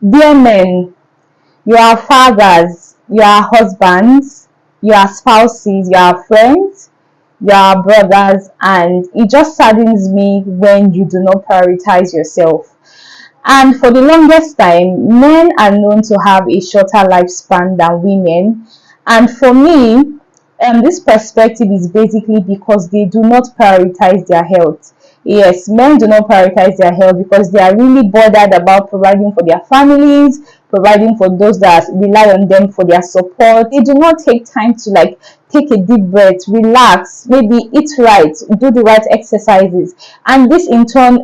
Dear men, you are fathers, you are husbands, you are spouses, you are friends, you are brothers, and it just saddens me when you do not prioritize yourself. And for the longest time, men are known to have a shorter lifespan than women. And for me, this perspective is basically because they do not prioritize their health. Yes, men do not prioritize their health because they are really bothered about providing for their families, providing for those that rely on them for their support. They do not take time to take a deep breath, relax, maybe eat right, do the right exercises, and this in turn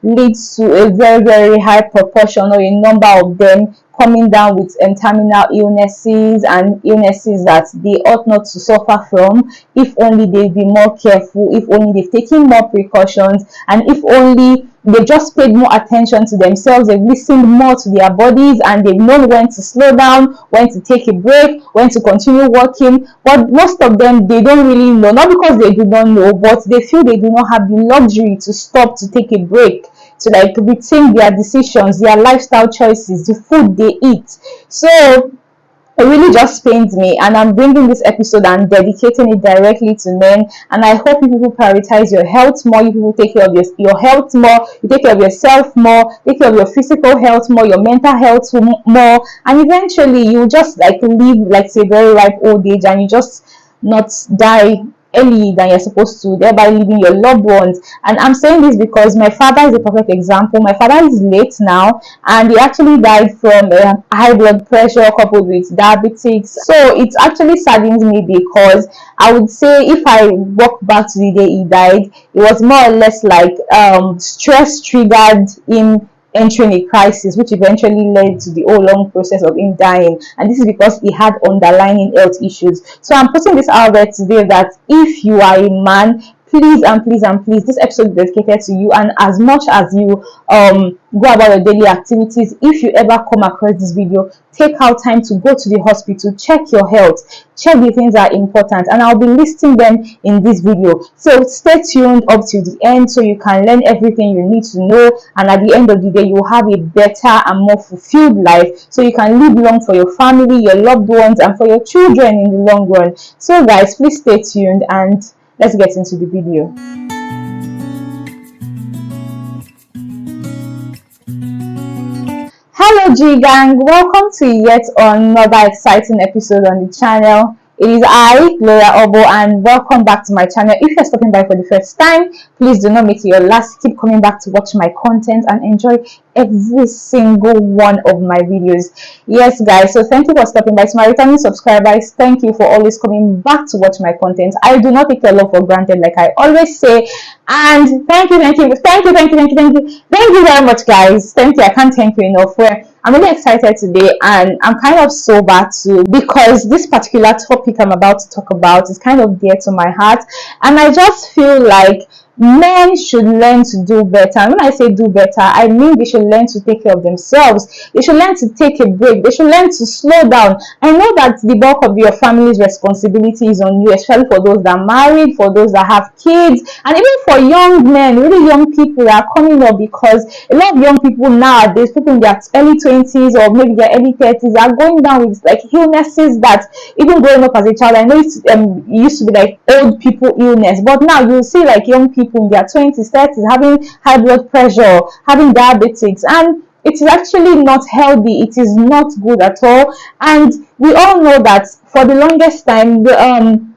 leads to a very high proportion or a number of them coming down with terminal illnesses and illnesses that they ought not to suffer from if only they'd be more careful, if only they've taken more precautions, and if only they just paid more attention to themselves, they've listened more to their bodies, and they've known when to slow down, when to take a break, when to continue working. But most of them, they don't really know, not because they do not know, but they feel they do not have the luxury to stop to take a break, to rethink their decisions, their lifestyle choices, the food they eat. So it really just pains me, and I'm bringing this episode and dedicating it directly to men. And I hope you people prioritize your health more, you people take care of your health more, you take care of yourself more, take care of your physical health more, your mental health more, and eventually you just live say very ripe old age, and you just not die early than you're supposed to, thereby leaving your loved ones. And I'm saying this because my father is a perfect example. My father is late now, and he actually died from high blood pressure coupled with diabetes. So it actually saddens me because I would say if I walk back to the day he died, it was more or less like stress triggered in entering a crisis, which eventually led to the whole long process of him dying. And this is because he had underlying health issues. So I'm putting this out there today that if you are a man, please and please and please, this episode is dedicated to you. And as much as you go about your daily activities, if you ever come across this video, take out time to go to the hospital, check your health, check the things that are important, and I'll be listing them in this video. So stay tuned up to the end so you can learn everything you need to know, and at the end of the day you will have a better and more fulfilled life, so you can live long for your family, your loved ones, and for your children in the long run. So guys, please stay tuned and let's get into the video. Hello G gang, welcome to yet another exciting episode on the channel. It is I, Gloria Obo, and welcome back to my channel. If you're stopping by for the first time, please do not make it your last. Keep coming back to watch my content and enjoy every single one of my videos. Yes guys, so thank you for stopping by. To my returning subscribers, thank you for always coming back to watch my content. I do not take your love for granted, like I always say. And thank you very much guys. Thank you, I can't thank you enough. I'm really excited today, and I'm kind of sober too, because this particular topic I'm about to talk about is kind of dear to my heart, and I just feel like men should learn to do better. And when I say do better, I mean they should learn to take care of themselves. They should learn to take a break. They should learn to slow down. I know that the bulk of your family's responsibility is on you, especially for those that are married, for those that have kids, and even for young men, really young people that are coming up, because a lot of young people nowadays, people in their early 20s or maybe their early 30s, are going down with illnesses that even growing up as a child, I know it used to be like old people illness, but now you see young people in their 20s, 30s having high blood pressure, having diabetes, and it is actually not healthy. It is not good at all. And we all know that for the longest time, the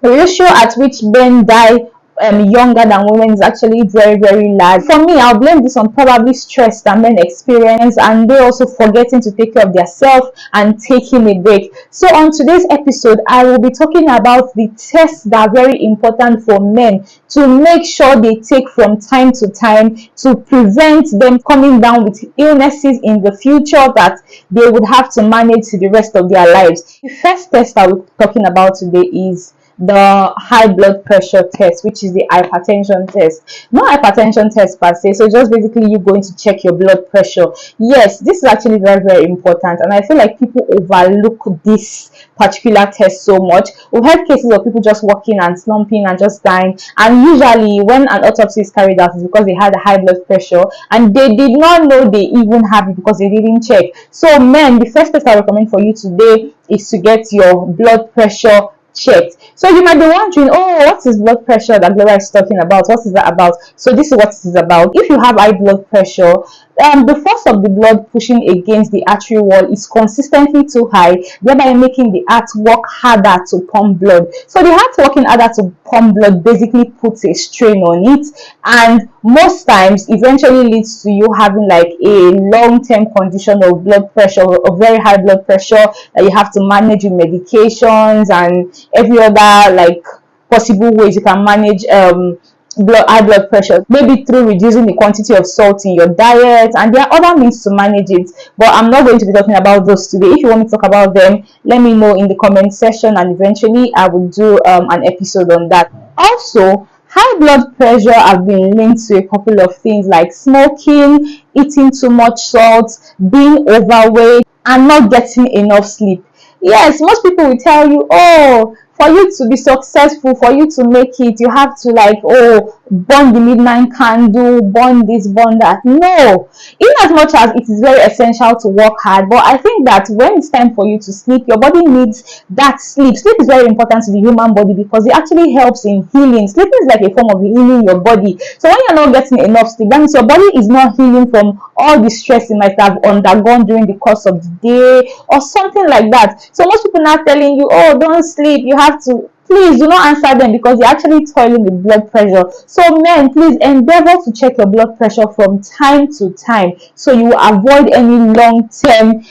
ratio at which men die younger than women is actually very large. For me, I'll blame this on probably stress that men experience, and they also forgetting to take care of themselves and taking a break. So on today's episode, I will be talking about the tests that are very important for men to make sure they take from time to time to prevent them coming down with illnesses in the future that they would have to manage to the rest of their lives. The first test that we're talking about today is the high blood pressure test, which is the hypertension test. No hypertension test per se, so just basically you going to check your blood pressure. Yes, this is actually very, very important, and I feel like people overlook this particular test so much. We've had cases of people just walking and slumping and just dying, and usually when an autopsy is carried out, it's because they had a high blood pressure and they did not know they even have it because they didn't check. So men, the first test I recommend for you today is to get your blood pressure checked. So you might be wondering, oh, what is blood pressure that Gloria is talking about? What is that about? So this is what it is about. If you have high blood pressure, the force of the blood pushing against the artery wall is consistently too high, thereby making the heart work harder to pump blood. So the heart working harder to pump blood basically puts a strain on it, and most times eventually leads to you having like a long-term condition of blood pressure, of very high blood pressure, that you have to manage with medications and every other like possible ways you can manage high blood pressure, maybe through reducing the quantity of salt in your diet, and there are other means to manage it, but I'm not going to be talking about those today. If you want me to talk about them, let me know in the comment section, and eventually I will do an episode on that. Also, high blood pressure have been linked to a couple of things like smoking, eating too much salt, being overweight, and not getting enough sleep. Yes, most people will tell you, oh, for you to be successful, for you to make it, you have to like, oh, burn the midnight candle, burn this, burn that. No, in as much as it is very essential to work hard, but I think that when it's time for you to sleep, your body needs that sleep. Sleep is very important to the human body because it actually helps in healing. Sleeping is like a form of healing your body. So when you're not getting enough sleep, that means your body is not healing from all the stress you might have undergone during the course of the day or something like that. So most people now telling you, oh, don't sleep, you have to. Please do not answer them because you're actually toiling with blood pressure. So men, please endeavor to check your blood pressure from time to time so you avoid any long-term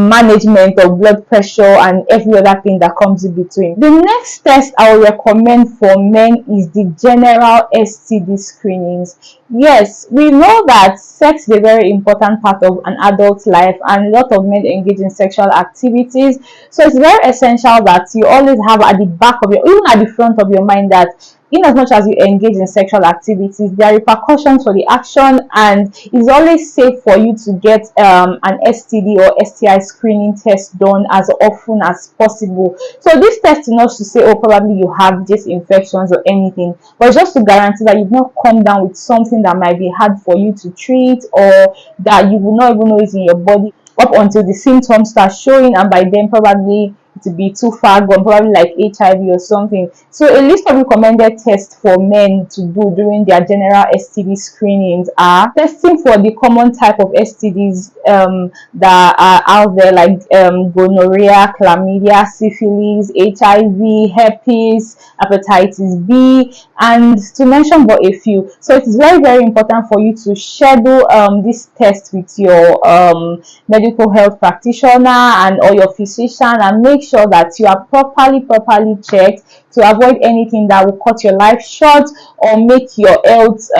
management of blood pressure and every other thing that comes in between. The next test I will recommend for men is the general STD screenings. Yes, we know that sex is a very important part of an adult life, and a lot of men engage in sexual activities. So it's very essential that you always have at the back of your, even at the front of your mind, that in as much as you engage in sexual activities, there are repercussions for the action, and it's always safe for you to get an STD or STI screening test done as often as possible. So this test is not to say, oh, probably you have these infections or anything, but just to guarantee that you've not come down with something that might be hard for you to treat, or that you will not even know is in your body up until the symptoms start showing, and by then probably to be too far gone, probably like HIV or something. So a list of recommended tests for men to do during their general STD screenings are testing for the common type of STDs that are out there, like gonorrhea, chlamydia, syphilis, HIV, herpes, hepatitis B, and to mention but a few. So it is very, very important for you to schedule this test with your medical health practitioner and or your physician, and make sure that you are properly checked to avoid anything that will cut your life short or make your health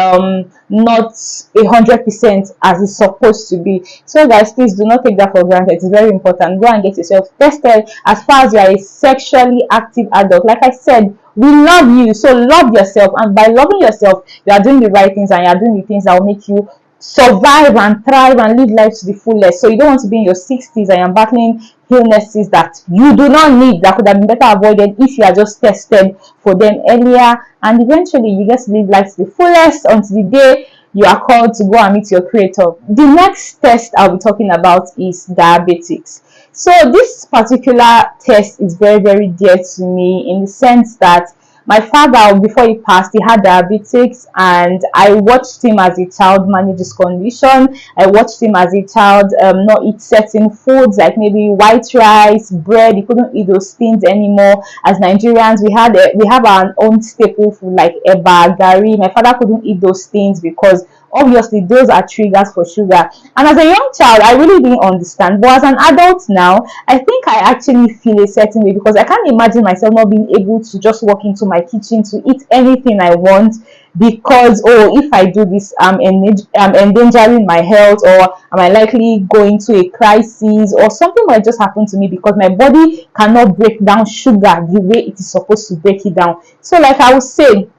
not 100% as it's supposed to be. So guys, please do not take that for granted. It's very important. Go and get yourself tested as far as you are a sexually active adult. Like I said, we love you, so love yourself, and by loving yourself, you are doing the right things, and you are doing the things that will make you survive and thrive and live life to the fullest. So you don't want to be in your 60s and you're battling illnesses that you do not need, that could have been better avoided if you are just tested for them earlier, and eventually you get to live life to the fullest until the day you are called to go and meet your creator. The next test I'll be talking about is diabetics. So this particular test is very, very dear to me, in the sense that my father, before he passed, he had diabetics, and I watched him as a child manage his condition. I watched him as a child not eat certain foods like maybe white rice, bread. He couldn't eat those things anymore. As Nigerians, we have our own staple food like eba, gari. My father couldn't eat those things because Obviously those are triggers for sugar. And as a young child, I really didn't understand, but as an adult now, I think I actually feel a certain way, because I can't imagine myself not being able to just walk into my kitchen to eat anything I want, because, oh, if I do this, I'm endangering my health, or am I likely going to a crisis, or something might just happen to me because my body cannot break down sugar the way it is supposed to break it down. So like I would say,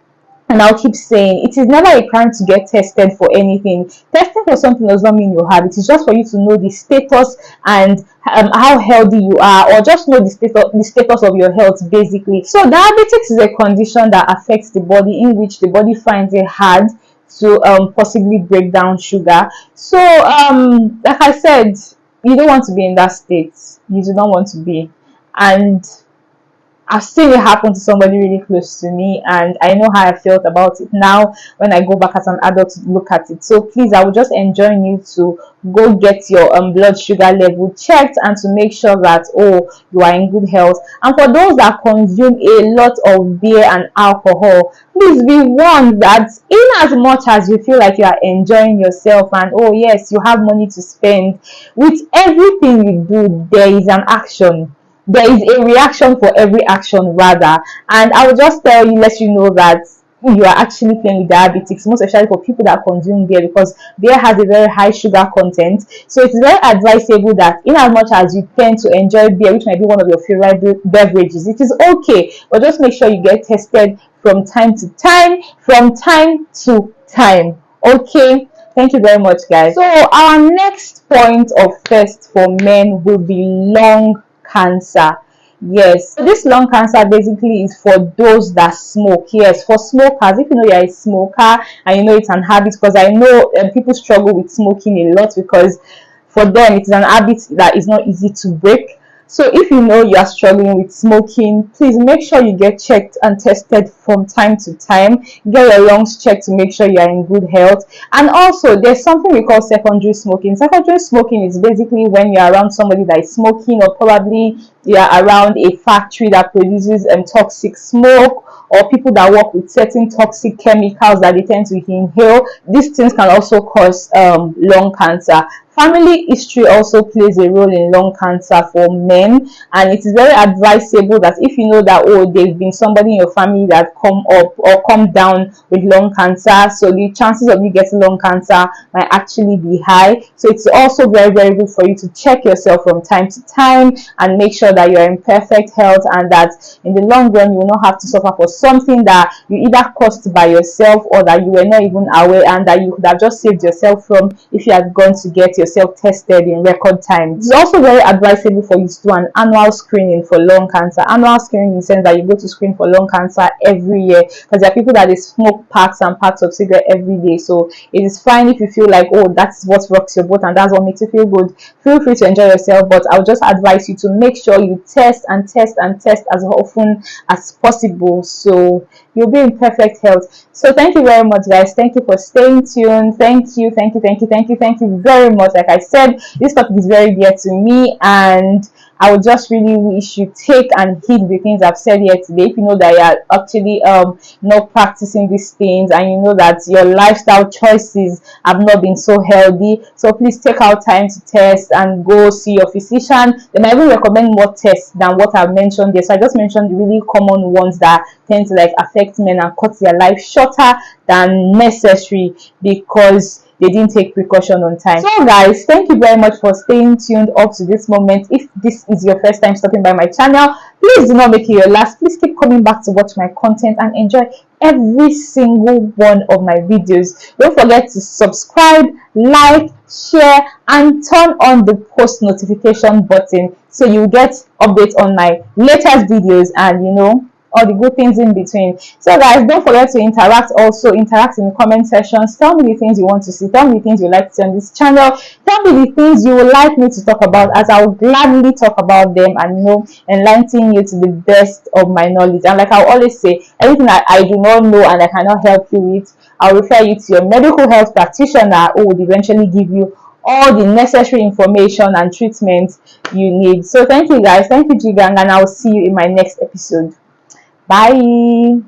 and I'll keep saying, it is never a crime to get tested for anything. Testing for something does not mean you have it. It's just for you to know the status and how healthy you are, or just know the status of your health, basically. So diabetes is a condition that affects the body, in which the body finds it hard to possibly break down sugar. So like I said, you don't want to be in that state. You do not want to be. And I've seen it happen to somebody really close to me, and I know how I felt about it now when I go back as an adult to look at it. So please, I would just enjoin you to go get your blood sugar level checked, and to make sure that, oh, you are in good health. And for those that consume a lot of beer and alcohol, please be warned that in as much as you feel like you are enjoying yourself and, oh yes, you have money to spend, with everything you do, there is an action. There is a reaction for every action, rather. And I will just tell you, let you know that you are actually playing with diabetes, most especially for people that consume beer, because beer has a very high sugar content. So it's very advisable that in as much as you tend to enjoy beer, which might be one of your favorite beverages, it is okay, but just make sure you get tested from time to time, okay? Thank you very much, guys. So our next point of test for men will be lung cancer. Yes, so this lung cancer basically is for those that smoke. Yes, for smokers. If you know you're a smoker and you know it's an habit, because I know people struggle with smoking a lot, because for them it is an habit that is not easy to break. So if you know you are struggling with smoking, please make sure you get checked and tested from time to time. Get your lungs checked to make sure you are in good health. And also, there's something we call secondary smoking. Secondary smoking is basically when you're around somebody that is smoking, or probably you're around a factory that produces toxic smoke, or people that work with certain toxic chemicals that they tend to inhale. These things can also cause lung cancer. Family history also plays a role in lung cancer for men, and it is very advisable that if you know that, oh, there's been somebody in your family that come up or come down with lung cancer, so the chances of you getting lung cancer might actually be high. So it's also very, very good for you to check yourself from time to time and make sure that you're in perfect health, and that in the long run you will not have to suffer for something that you either caused by yourself, or that you were not even aware, and that you could have just saved yourself from if you had gone to get yourself tested in record time. It's also very advisable for you to do an annual screening for lung cancer. Annual screening in the sense that you go to screen for lung cancer every year, because there are people that they smoke packs and packs of cigarette every day. So it is fine if you feel like, oh, that's what rocks your boat and that's what makes you feel good. Feel free to enjoy yourself, but I would just advise you to make sure you test and test and test as often as possible, so you'll be in perfect health. So thank you very much, guys. Thank you for staying tuned. Thank you very much. Like I said, this topic is very dear to me, and I would just really wish you take and heed the things I've said here today. If you know that you are actually not practicing these things, and you know that your lifestyle choices have not been so healthy, so please take out time to test and go see your physician. They might even recommend more tests than what I've mentioned here. So I just mentioned the really common ones that tend to like affect men and cut their life shorter than necessary, because they didn't take precaution on time. So guys, thank you very much for staying tuned up to this moment. If this is your first time stopping by my channel, please do not make it your last. Please keep coming back to watch my content and enjoy every single one of my videos. Don't forget to subscribe, like, share, and turn on the post notification button so you get updates on my latest videos, and you know, all the good things in between. So guys, don't forget to interact in the comment sections. Tell me the things you want to see, tell me the things you like to see on this channel, tell me the things you would like me to talk about, as I will gladly talk about them and, you know, enlighten you to the best of my knowledge. And like I always say, everything that I do not know and I cannot help you with, I'll refer you to your medical health practitioner, who would eventually give you all the necessary information and treatment you need. So thank you guys, thank you Jigang, and I'll see you in my next episode. Bye.